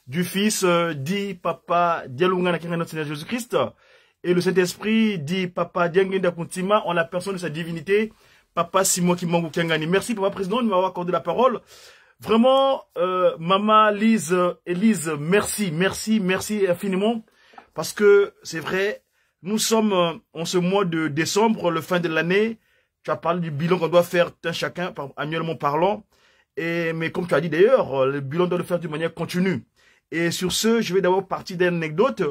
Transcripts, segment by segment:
du Fils, dit Papa Dialunga na notre Seigneur Jésus-Christ, et le Saint-Esprit dit Papa Diangenda Kuntima en la personne de sa divinité, Papa Simon Kimongo Kengani. Merci Papa Président de m'avoir accordé la parole. Vraiment, Maman Elise, merci infiniment, parce que c'est vrai, nous sommes en ce mois de décembre, le fin de l'année. Tu as parlé du bilan qu'on doit faire chacun, annuellement parlant. Mais comme tu as dit d'ailleurs, le bilan doit le faire d'une manière continue. Et sur ce, je vais d'abord partir d'une anecdote.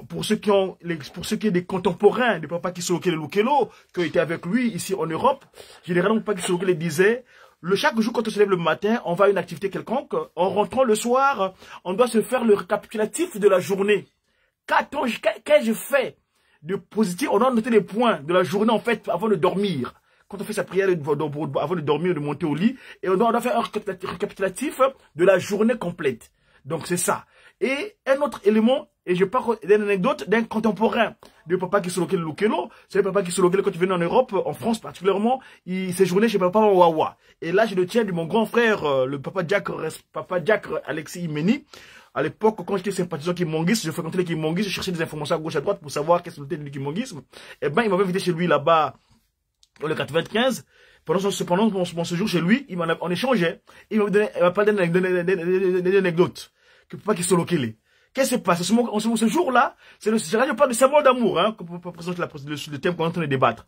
Pour ceux qui ont des contemporains de Papa Kisolokele Lukelo, qui ont été avec lui ici en Europe, généralement Papa Kisolokele disait, chaque jour quand on se lève le matin, on va à une activité quelconque. En rentrant le soir, on doit se faire le récapitulatif de la journée. Qu'ai-je fait de positif? On doit noter les points de la journée, en fait, avant de dormir. Quand on fait sa prière avant de dormir, de monter au lit, et on doit faire un récapitulatif de la journée complète. Donc, c'est ça. Et un autre élément, et je parle d'une anecdote d'un contemporain de Papa Kisolokele Lukelo. C'est Papa Kisolokele quand il venait en Europe, en France particulièrement, il séjournait chez Papa Wawa. Et là, je le tiens de mon grand frère, le Papa Jack Alexis Imeni. À l'époque, quand j'étais sympathisant kimonguiste, je fréquentais les kimonguistes, je cherchais des informations à gauche à droite pour savoir qu'est-ce que c'était le kimonguisme. Et ben, il m'avait invité chez lui là-bas, dans le 95. Pendant mon séjour chez lui, on échangeait. Il m'a parlé d'une anecdote. Que Papa Kisolokele. Qu'est-ce qui se passe? Ce jour-là, je parle de serment d'amour, hein, pour présenter le thème qu'on est en train de débattre.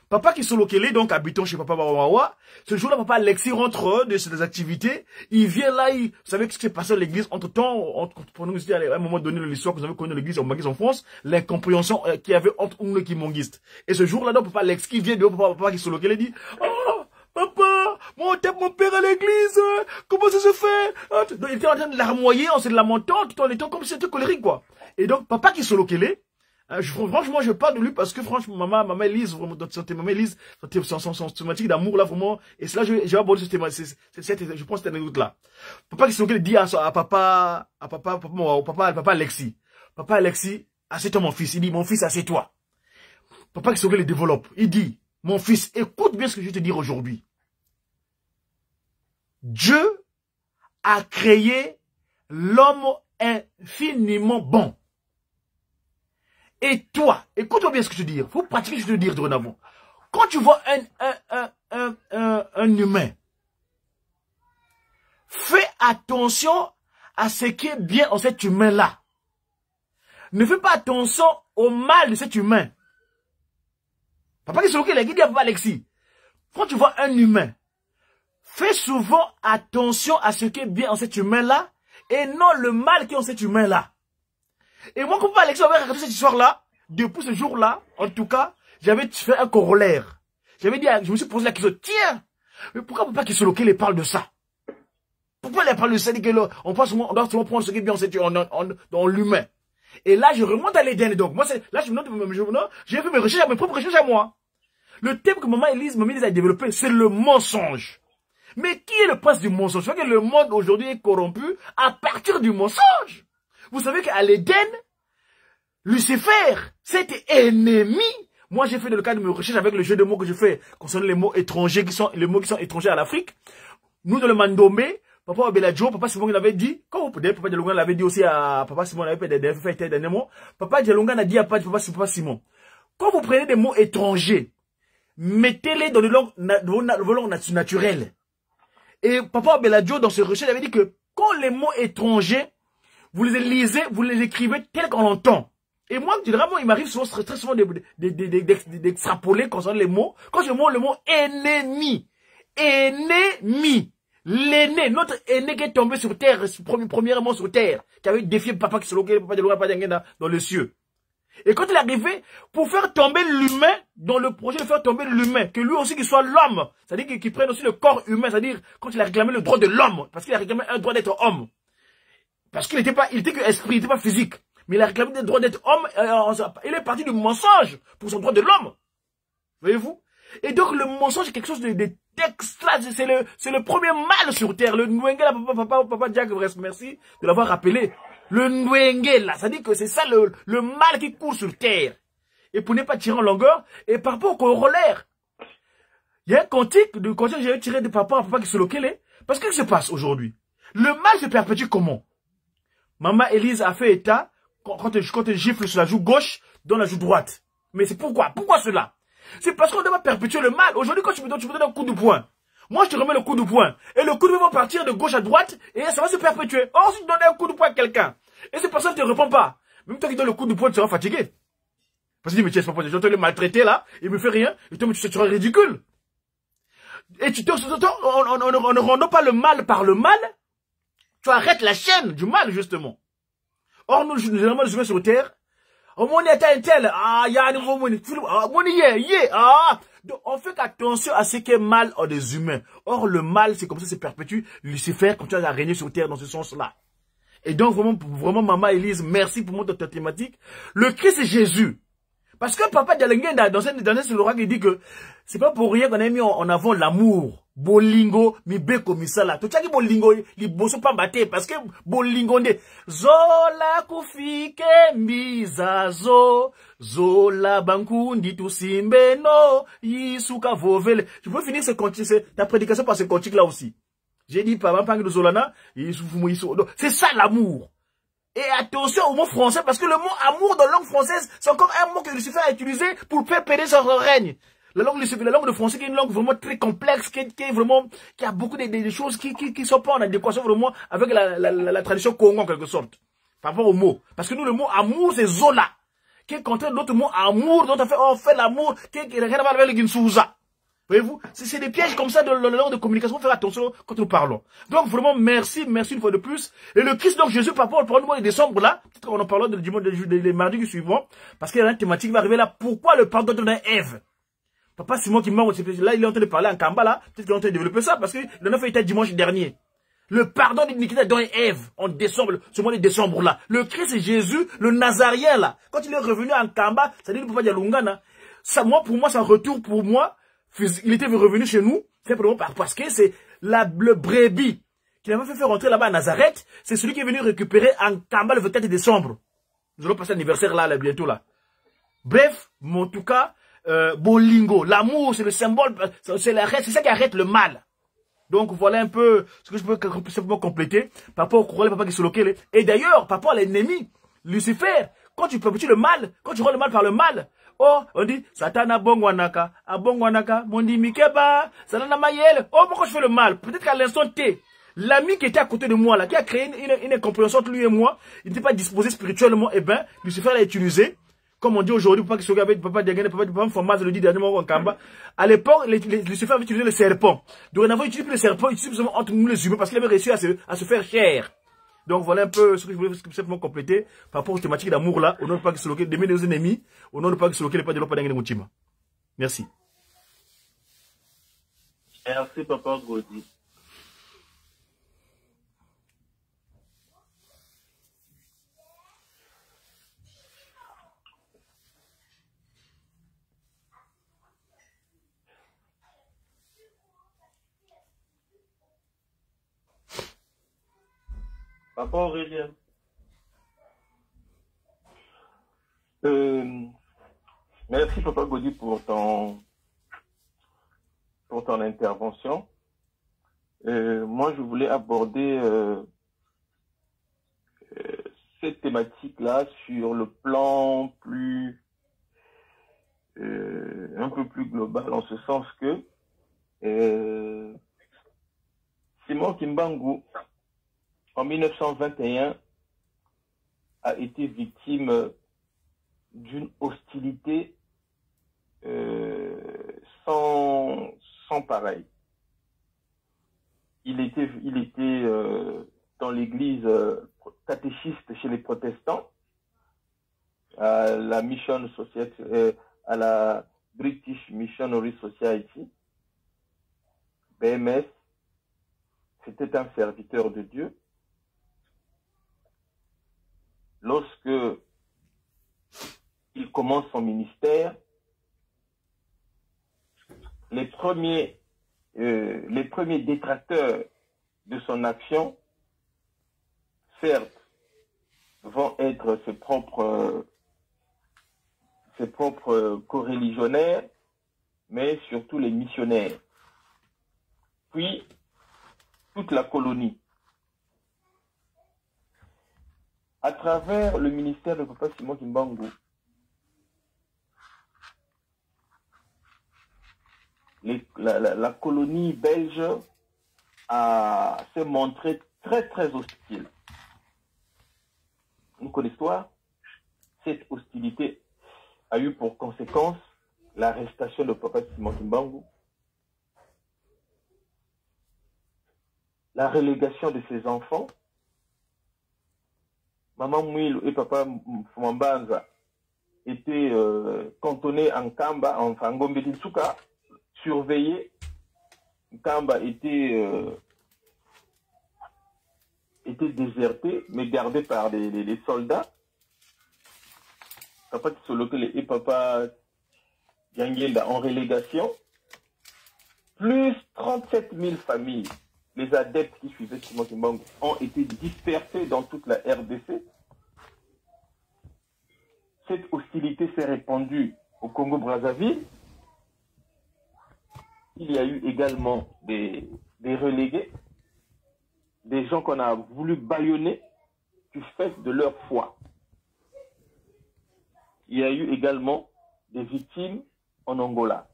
Papa Kisolokele, donc, habitant chez Papa Wawa, ce jour-là, Papa Alexis rentre de ses activités, il vient là, vous savez ce qui s'est passé à l'église, entre-temps, pour nous dire, à un moment donné de l'histoire que vous avez connu l'église en France, l'incompréhension qu'il y avait entre nous et Kimonguiste. Et ce jour-là, donc, Papa Alexis vient de Papa Kisolokele dit, oh, Papa, mon père à l'église, comment ça se fait? Donc, il était en train de larmoyer en se lamentant, tout en étant comme si c'était colérique, quoi. Et donc, Papa Kisolokele, franchement, je parle de lui parce que franchement, maman Elise, vraiment, maman Elise, son thématique d'amour là, vraiment, et cela, je vais aborder je pense cette anecdote-là. Papa Kisolokele dit à papa Alexis, Papa Alexis, assieds-toi mon fils. Il dit, mon fils, assieds-toi. Papa Kisolokele développe. Il dit, mon fils, écoute bien ce que je vais te dire aujourd'hui. Dieu a créé l'homme infiniment bon. Et toi, écoute-moi bien ce que je te dis. Faut pratiquer ce que je te dis dorénavant. Quand tu vois un humain, fais attention à ce qui est bien en cet humain-là. Ne fais pas attention au mal de cet humain. Papa Kisolokele, il dit à Papa Alexis, quand tu vois un humain, fais souvent attention à ce qui est bien en cet humain-là et non le mal qui est en cet humain-là. Et moi, quand Papa Alexis avait raconté cette histoire-là, depuis ce jour-là, en tout cas, j'avais fait un corollaire. J'avais dit, je me suis posé la question, tiens, mais pourquoi Papa Kisolokele parle de ça? Pourquoi il parle de ça? Il dit on doit souvent prendre ce qui est bien dans l'humain. Et là, je remonte à l'Éden. Donc, moi, là, j'ai fait mes recherches, mes propres recherches à moi. Le thème que Maman Elise a développé, c'est le mensonge. Mais qui est le prince du mensonge? Vous savez que le monde aujourd'hui est corrompu à partir du mensonge. Vous savez qu'à l'Éden, Lucifer, c'était ennemi. Moi, j'ai fait dans le cadre de mes recherches avec le jeu de mots que je fais concernant les mots étrangers les mots qui sont étrangers à l'Afrique. Nous, dans le Mandomé, Papa Beladjo, Papa Simon l'avait dit, comme Papa Dialunga l'avait dit aussi à Papa Simon, l'avait fait dernièrement, Papa Dialunga n'a dit à Papa Simon, quand vous prenez des mots étrangers, mettez-les dans vos langues naturelles. Et Papa Beladjo, dans ses recherches, avait dit que quand les mots étrangers, vous les lisez, vous les écrivez tels qu'on l'entend. Et moi, généralement, il m'arrive très souvent d'extrapoler concernant les mots. Quand je vois le mot ennemi, l'aîné, notre aîné qui est tombé sur terre, premièrement sur terre, qui avait défié Papa Kisolokele, Papa Dialunga, Papa Diangenda dans les cieux. Et quand il est arrivé, pour faire tomber l'humain, dans le projet de faire tomber l'humain, que lui aussi qu'il soit l'homme, c'est-à-dire qu'il prenne aussi le corps humain, c'est-à-dire quand il a réclamé le droit de l'homme, parce qu'il a réclamé un droit d'être homme. Parce qu'il était que esprit, il n'était pas physique. Mais il a réclamé le droit d'être homme, il est parti du mensonge pour son droit de l'homme. Voyez-vous? Et donc le mensonge est quelque chose d'extra, c'est le premier mal sur terre. Le Nwenge, là, Papa Jack, merci de l'avoir rappelé. Le Nwenge, là, ça dit que c'est ça le mal qui court sur terre. Et pour ne pas tirer en longueur, et par rapport au corollaire, il y a un cantique que j'avais tiré de Papa Kisolokele, parce que qu'est-ce qui se passe aujourd'hui? Le mal se perpétue comment? Maman Élise a fait état, quand elle gifle sur la joue gauche, dans la joue droite. Mais c'est pourquoi? Pourquoi cela? C'est parce qu'on doit perpétuer le mal. Aujourd'hui, quand tu me donnes un coup de poing, moi je te remets le coup de poing. Et le coup de poing va partir de gauche à droite, et ça va se perpétuer. Or, si tu donnes un coup de poing à quelqu'un, et cette personne ne te répond pas, même toi qui donnes le coup de poing, tu seras fatigué. Parce que tu dis, mais tiens, c'est pas possible, je vais te le maltraiter là, il me fait rien, et toi, tu seras ridicule. Et on ne rend pas le mal par le mal, tu arrêtes la chaîne du mal, justement. Or, nous, généralement, les humains sur terre, oh, mon est un tel, ah, il y a un nouveau mon, donc, on fait attention à ce qui est mal en des humains. Or, le mal, c'est comme ça, c'est perpétue. Lucifer continue à régner sur terre dans ce sens-là. Et donc, vraiment, Maman Élise, merci pour ta thématique. Le Christ, c'est Jésus. Parce que Papa Dialengenda, dans un slogan, il dit que c'est pas pour rien qu'on a mis en avant l'amour. Bolingo, mi beko misala. Tout ça qui bolingo, il bosse pas battre parce que bolingo ne. Zola kufike mbizazo. Zola bankundi tusimbe no. Yisuka vovele. Je peux finir ta prédication par ce cantique là aussi. J'ai dit, Papa, pas de Zolana. C'est ça l'amour. Et attention au mot français, parce que le mot amour dans la langue française, c'est encore un mot que Lucifer a utilisé pour faire périr son règne. La langue de français qui est une langue vraiment très complexe, qui a beaucoup de choses qui sont pas en adéquation vraiment avec la tradition congo en quelque sorte. Par rapport au mot. Parce que nous, le mot amour, c'est Zola. Qui est contraire de notre mot amour, dont on fait l'amour, qui n'a rien à voir avec le Ginsouza. Voyez-vous, c'est des pièges comme ça de la langue de communication, faire attention quand nous parlons. Donc vraiment, merci une fois de plus. Et le Christ, donc Jésus, par rapport au mois de décembre là, peut-être qu'on en parlera le dimanche, les mardis suivants, parce qu'il y a une thématique qui va arriver là. Pourquoi le pardon de Ève? Papa Simon qui m'a là, il est en train de parler en Kamba là, peut-être qu'il est en train de développer ça, parce qu'il en a fait état dimanche dernier. Le pardon d'iniquité d'Adam et Ève, en décembre, ce mois de décembre là. Le Christ, c'est Jésus, le Nazarien là. Quand il est revenu en Kamba, ça dit le papa Dialungana, ça, pour moi, c'est un retour pour moi. Il était revenu chez nous, simplement parce que c'est le brebis qui l'avait fait faire rentrer là-bas à Nazareth. C'est celui qui est venu récupérer en Kamba le 24 décembre. Nous allons passer l'anniversaire là, bientôt là. Bref, en tout cas, Bolingo, l'amour, c'est le symbole, c'est ça qui arrête le mal. Donc voilà un peu ce que je peux simplement compléter par rapport au courant papa qui se loquait. Et d'ailleurs, par rapport à l'ennemi, Lucifer, quand tu perpétues le mal, quand tu rends le mal par le mal, oh, on dit, Satan abongwanaka, mon dit Mikeba, Satan mayel, oh, pourquoi je fais le mal? Peut-être qu'à l'instant T, l'ami qui était à côté de moi, là, qui a créé une incompréhension entre lui et moi, il n'était pas disposé spirituellement, eh ben, Lucifer l'a utilisé, comme on dit aujourd'hui, papa qui se regarde avec papa Diagane, papa Formaz le dit dernièrement en Kamba. À l'époque, Lucifer avait utilisé le serpent. Dorénavant, il utilise le serpent, il utilise seulement entre nous les humains, parce qu'il avait réussi à se faire chair. Donc voilà un peu ce que je voulais simplement compléter par rapport aux thématiques d'amour là, au nom de pas qui se loquer, d'aimer nos ennemis, au nom de pas qui se loquer, les pas de l'opéra d'Angene. Merci. Merci, Papa Godi. Papa Aurélien. Merci Papa Godi pour ton intervention. Moi je voulais aborder cette thématique-là sur le plan un peu plus global, en ce sens que Simon Kimbangu en 1921 a été victime d'une hostilité sans pareil. Il était dans l'église catéchiste chez les protestants, à la Mission Society, à la British Missionary Society, BMS. C'était un serviteur de Dieu. Lorsque il commence son ministère, les premiers détracteurs de son action, certes, vont être ses propres coreligionnaires, mais surtout les missionnaires. Puis, toute la colonie. à travers le ministère de Papa Simon Kimbangu, la colonie belge s'est montrée très très hostile. Nous connaissons l'histoire. Cette hostilité a eu pour conséquence l'arrestation de Papa Simon Kimbangu, la relégation de ses enfants. Maman Mouilou et Papa Fumambanza étaient cantonnés en Kamba, en Gombe-Tsuka, surveillés. Kamba était déserté, mais gardé par les soldats. Papa Kisolokele et Papa Diangenda en relégation. Plus 37 000 familles. Les adeptes qui suivaient Simon Kimbangu ont été dispersés dans toute la RDC. Cette hostilité s'est répandue au Congo-Brazzaville. Il y a eu également des relégués, des gens qu'on a voulu bâillonner du fait de leur foi. Il y a eu également des victimes en Angola.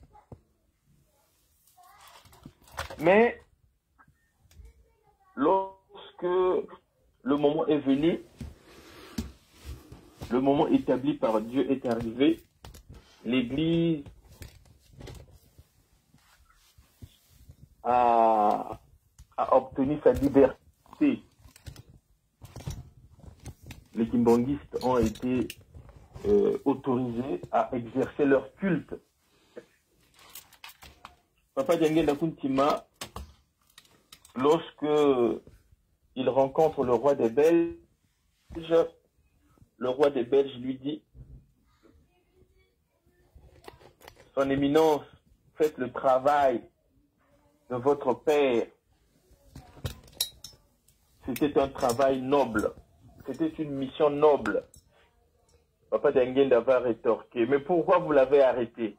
Mais lorsque le moment est venu, le moment établi par Dieu est arrivé, l'Église a obtenu sa liberté. Les kimbanguistes ont été autorisés à exercer leur culte. Papa Diangenda Kuntima, lorsque il rencontre le roi des Belges, le roi des Belges lui dit: Son Éminence, faites le travail de votre père. C'était un travail noble. C'était une mission noble. Papa Diangenda va rétorquer: mais pourquoi vous l'avez arrêté?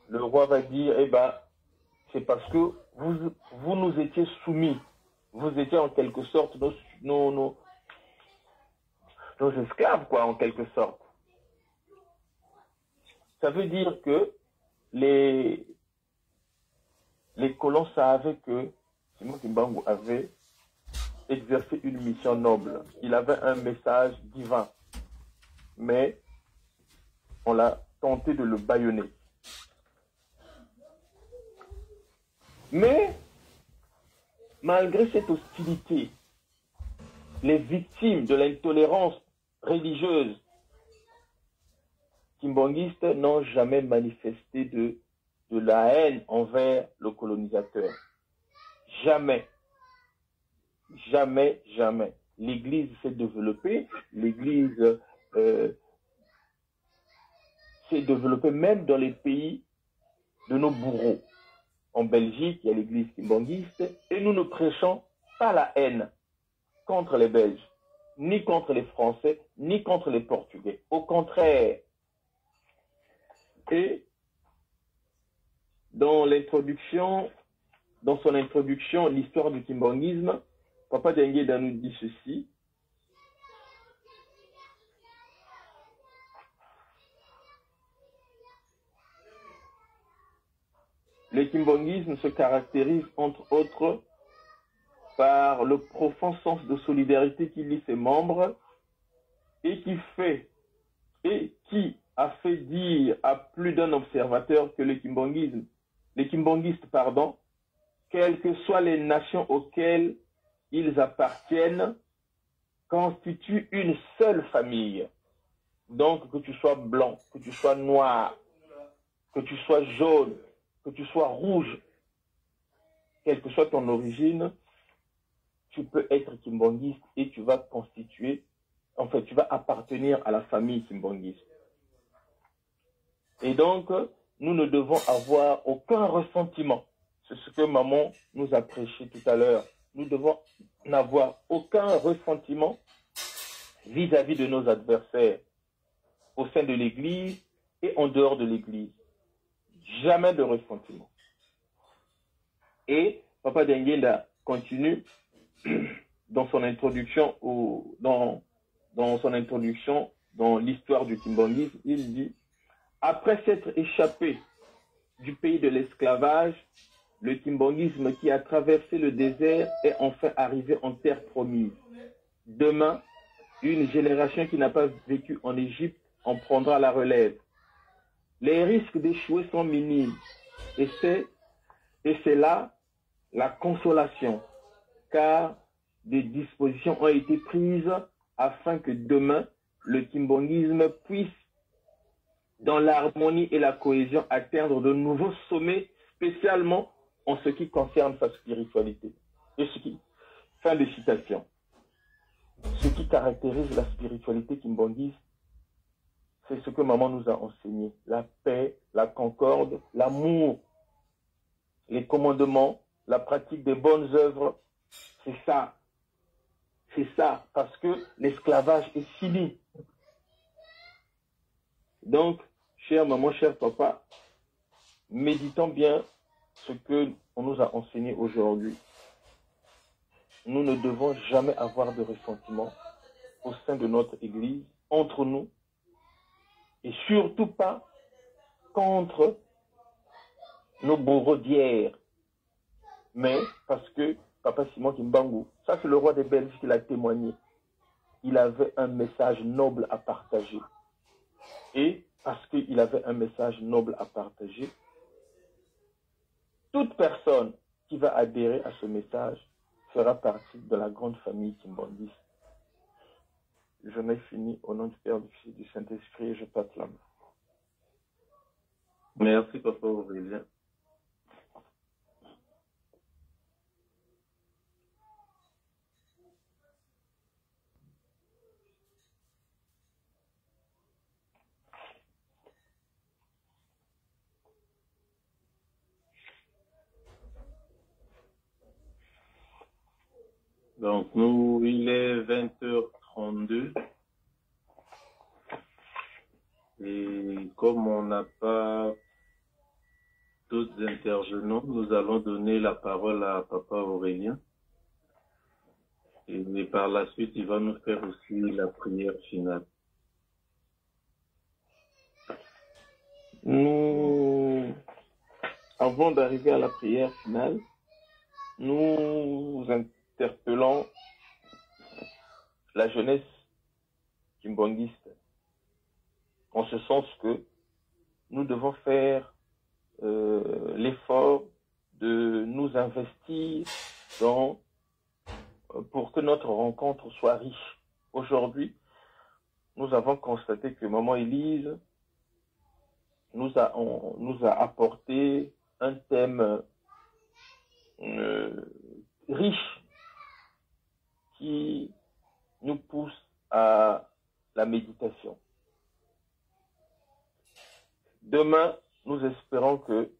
Le roi va dire: eh ben, c'est parce que vous nous étiez soumis. Vous étiez en quelque sorte nos esclaves, quoi, en quelque sorte. Ça veut dire que les colons savaient que Simon Kimbangu avait exercé une mission noble. Il avait un message divin. Mais on l'a tenté de le bâillonner. Mais, malgré cette hostilité, les victimes de l'intolérance religieuse kimbanguiste n'ont jamais manifesté de la haine envers le colonisateur. Jamais. Jamais, jamais. L'Église s'est développée. L'Église s'est développée même dans les pays de nos bourreaux. En Belgique, il y a l'Église kimbanguiste. Et nous ne prêchons pas la haine contre les Belges, ni contre les Français, ni contre les Portugais. Au contraire. Et dans son introduction, l'histoire du kimbanguisme, Papa Diangenda nous dit ceci. Le kimbanguisme se caractérise entre autres par le profond sens de solidarité qui lie ses membres et qui a fait dire à plus d'un observateur que les kimbanguistes, quelles que soient les nations auxquelles ils appartiennent, constituent une seule famille. Donc, que tu sois blanc, que tu sois noir, que tu sois jaune, que tu sois rouge, quelle que soit ton origine, tu peux être kimbanguiste et tu vas constituer, en fait, tu vas appartenir à la famille kimbanguiste. Et donc, nous ne devons avoir aucun ressentiment. C'est ce que maman nous a prêché tout à l'heure. Nous devons n'avoir aucun ressentiment vis-à-vis de nos adversaires au sein de l'Église et en dehors de l'Église. Jamais de ressentiment. Et Papa Diangenda continue dans son introduction dans l'histoire du kimbanguisme, il dit « Après s'être échappé du pays de l'esclavage, le kimbanguisme qui a traversé le désert est enfin arrivé en terre promise. Demain, une génération qui n'a pas vécu en Égypte en prendra la relève. Les risques d'échouer sont minimes et c'est là la consolation, car des dispositions ont été prises afin que demain, le kimbanguisme puisse, dans l'harmonie et la cohésion, atteindre de nouveaux sommets, spécialement en ce qui concerne sa spiritualité. » Fin de citation. Ce qui caractérise la spiritualité kimbanguiste, c'est ce que maman nous a enseigné. La paix, la concorde, l'amour, les commandements, la pratique des bonnes œuvres. C'est ça. C'est ça, parce que l'esclavage est fini. Donc, chère maman, cher papa, méditons bien ce que on nous a enseigné aujourd'hui. Nous ne devons jamais avoir de ressentiment au sein de notre Église, entre nous, et surtout pas contre nos bourreaux d'hier. Mais parce que Papa Simon Kimbangu, ça c'est le roi des Belges qui l'a témoigné, il avait un message noble à partager. Et parce qu'il avait un message noble à partager, toute personne qui va adhérer à ce message fera partie de la grande famille kimbangiste. Je n'ai fini au nom du Père, du Fils et du Saint-Esprit et je passe la main. Merci, Papa Aurélien. Donc, il est 20h32. Et comme on n'a pas d'autres intervenants, nous allons donner la parole à Papa Aurélien. Et par la suite, il va nous faire aussi la prière finale. Nous, avant d'arriver à la prière finale, nous interpellons la jeunesse kimbangiste, en ce sens que nous devons faire l'effort de nous investir pour que notre rencontre soit riche. Aujourd'hui, nous avons constaté que Maman Élise nous a apporté un thème riche qui nous pousse à la méditation. Demain, nous espérons que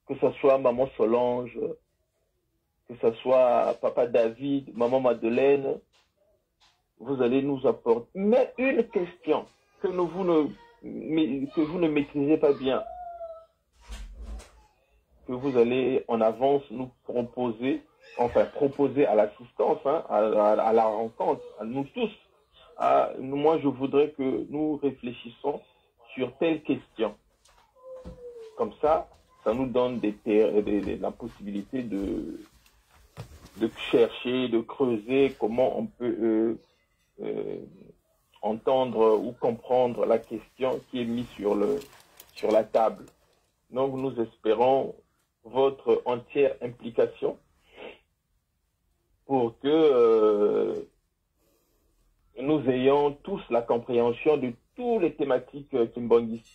ce soit Maman Solange, que ce soit Papa David, Maman Madeleine, vous allez nous apporter. Mais une question que vous ne maîtrisez pas bien, que vous allez en avance nous proposer, proposer à l'assistance, à la rencontre, à nous tous. Moi, je voudrais que nous réfléchissions sur telle question. Comme ça nous donne la possibilité de chercher, de creuser comment on peut entendre ou comprendre la question qui est mise sur la table. Donc, nous espérons votre entière implication pour que nous ayons tous la compréhension de toutes les thématiques kimbanguistes.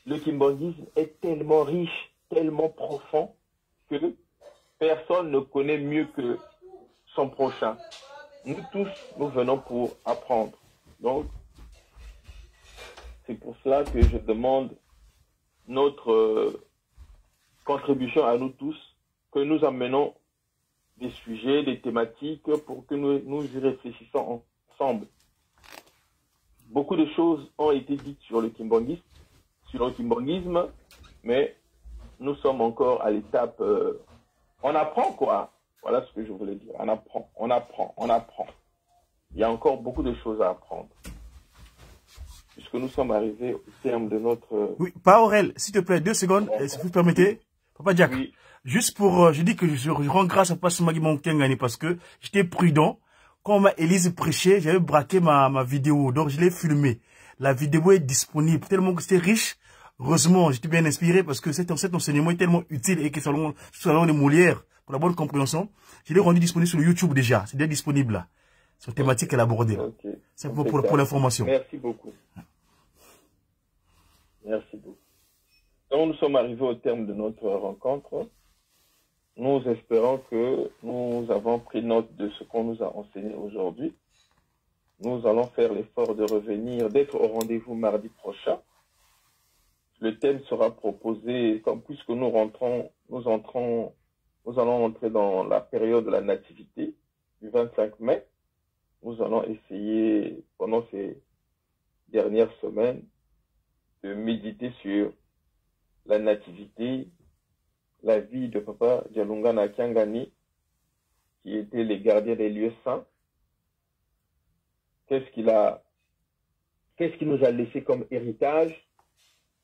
Le kimbanguisme est tellement riche, tellement profond, que personne ne connaît mieux que son prochain. Nous tous, nous venons pour apprendre. Donc, c'est pour cela que je demande notre contribution à nous tous, que nous amenons des sujets, des thématiques pour que nous y réfléchissons ensemble. Beaucoup de choses ont été dites sur le kimbanguisme, mais nous sommes encore à l'étape on apprend quoi. Voilà ce que je voulais dire. On apprend, on apprend, on apprend. Il y a encore beaucoup de choses à apprendre. Puisque nous sommes arrivés au terme de notre... Oui, pas Aurel, s'il te plaît, 2 secondes, si vous permettez. Papa Jack, oui. Juste pour... je dis que je rends grâce à Papa Simagi Monkengani parce que j'étais prudent. Quand Élise prêchait, j'avais braqué ma vidéo, donc je l'ai filmé. La vidéo est disponible, tellement que c'était riche. Heureusement, j'étais bien inspiré parce que cet enseignement est tellement utile et que selon les Molières, pour la bonne compréhension, je l'ai rendu disponible sur le YouTube déjà. C'est déjà disponible là. Sur la thématique qu'elle a abordée. Okay. C'est pour l'information. Merci beaucoup. Merci beaucoup. Donc, nous sommes arrivés au terme de notre rencontre. Nous espérons que nous avons pris note de ce qu'on nous a enseigné aujourd'hui. Nous allons faire l'effort de revenir, d'être au rendez-vous mardi prochain. Le thème sera proposé, comme puisque nous allons entrer dans la période de la nativité du 25 mai. Nous allons essayer, pendant ces dernières semaines, de méditer sur la nativité, la vie de Papa Dialungana Kiangani, qui était le gardien des lieux saints. Qu'est-ce qu'il nous a laissé comme héritage?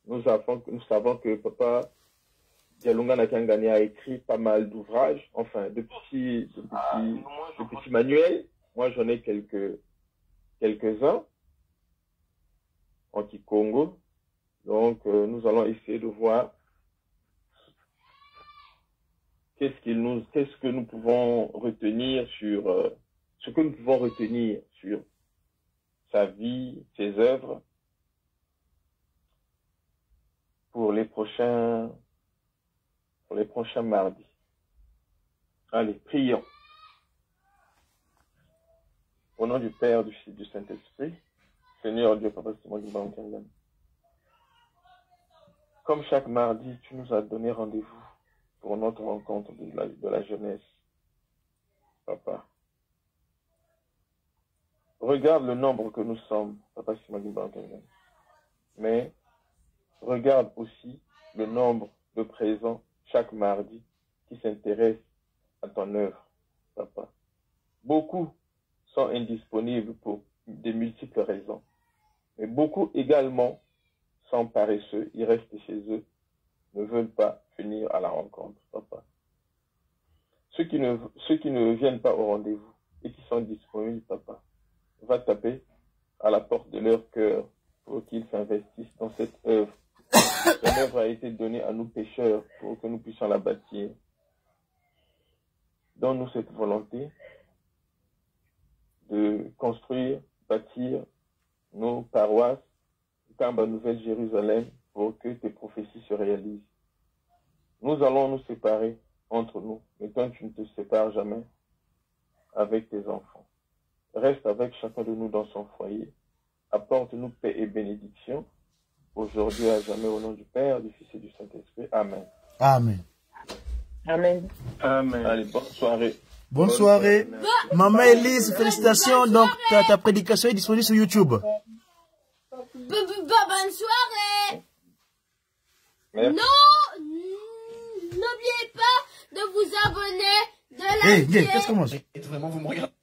Nous savons que Papa Dialungana Kiangani a écrit pas mal d'ouvrages, enfin de petits manuels. Moi, j'en ai quelques-uns en Kikongo. Donc, nous allons essayer de voir qu'est-ce que nous pouvons retenir sur sa vie, ses œuvres pour les prochains mardis. Allez, prions. Au nom du Père, du Fils, du Saint-Esprit, Seigneur Dieu, Papa, c'est moi qui m'en tiens. Comme chaque mardi, tu nous as donné rendez-vous pour notre rencontre de la jeunesse. Papa, regarde le nombre que nous sommes, Papa Simagi Bankengan. Mais regarde aussi le nombre de présents chaque mardi qui s'intéressent à ton œuvre, Papa. Beaucoup sont indisponibles pour de multiples raisons. Mais beaucoup également sont paresseux, ils restent chez eux, ne veulent pas venir à la rencontre, Papa. Ceux qui ne viennent pas au rendez-vous et qui sont disponibles, Papa, va taper à la porte de leur cœur pour qu'ils s'investissent dans cette œuvre. Cette œuvre a été donnée à nous pécheurs pour que nous puissions la bâtir. Donne-nous cette volonté de construire, bâtir nos paroisses, Kamba Nouvelle-Jérusalem, pour que tes prophéties se réalisent. Nous allons nous séparer entre nous, mais toi tu ne te sépares jamais avec tes enfants. Reste avec chacun de nous dans son foyer. Apporte-nous paix et bénédiction, aujourd'hui à jamais, au nom du Père, du Fils et du Saint-Esprit. Amen. Amen. Amen. Amen. Allez, bonne soirée. Bonne soirée. Maman Élise, félicitations. Donc, ta prédication est disponible sur YouTube. Bonne soirée. Merci. Non, n'oubliez pas de vous abonner, de liker. Qu'est-ce qu'on mange? Vraiment, vous me regardez.